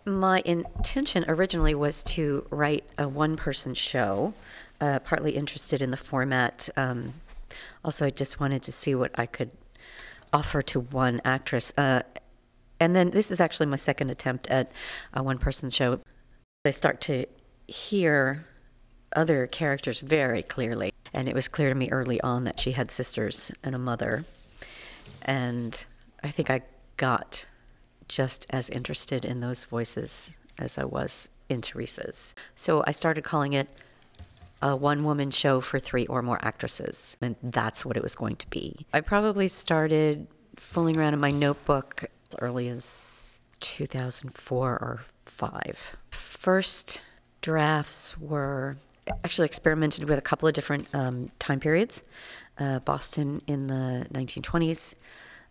My intention originally was to write a one-person show, partly interested in the format. Also, I just wanted to see what I could offer to one actress. And then this is actually my second attempt at a one-person show. I start to hear other characters very clearly. And it was clear to me early on that she had sisters and a mother. And I think I got just as interested in those voices as I was in Theresa's. So I started calling it a one-woman show for 3 or more actresses, and that's what it was going to be. I probably started fooling around in my notebook as early as 2004 or 5. First drafts were actually experimented with a couple of different time periods. Boston in the 1920s,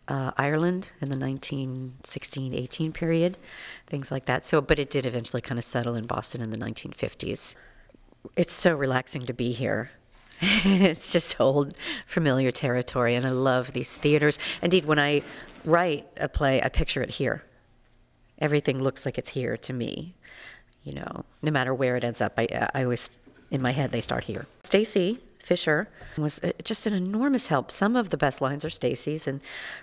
Ireland in the 1916-18 period, things like that. So, but it did eventually kind of settle in Boston in the 1950s. It's so relaxing to be here. It's just old, familiar territory, and I love these theaters. Indeed, when I write a play, I picture it here. Everything looks like it's here to me, you know, no matter where it ends up. I always, in my head, they start here. Stacy Fisher was just an enormous help. Some of the best lines are Stacy's, and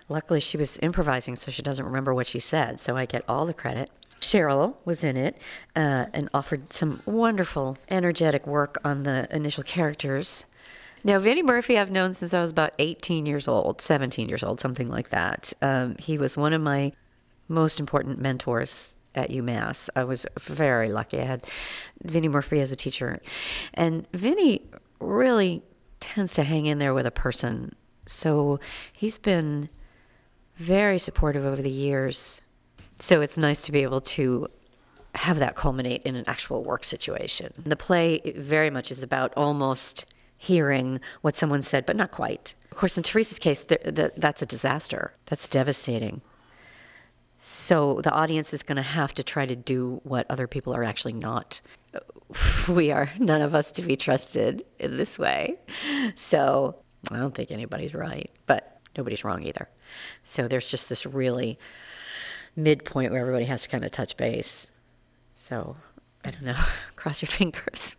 luckily she was improvising, so she doesn't remember what she said, so I get all the credit. Cheryl was in it and offered some wonderful, energetic work on the initial characters. Now, Vinnie Murphy I've known since I was about 18 years old, 17 years old, something like that. He was one of my most important mentors at UMass. I was very lucky. I had Vinnie Murphy as a teacher. And Vinnie really tends to hang in there with a person. So he's been very supportive over the years. So it's nice to be able to have that culminate in an actual work situation. The play very much is about almost hearing what someone said, but not quite. Of course, in Theresa's case, that's a disaster. That's devastating. So the audience is going to have to try to do what other people are actually not. We are none of us to be trusted in this way. So I don't think anybody's right, but nobody's wrong either. So there's just this really midpoint where everybody has to kind of touch base. So I don't know, cross your fingers.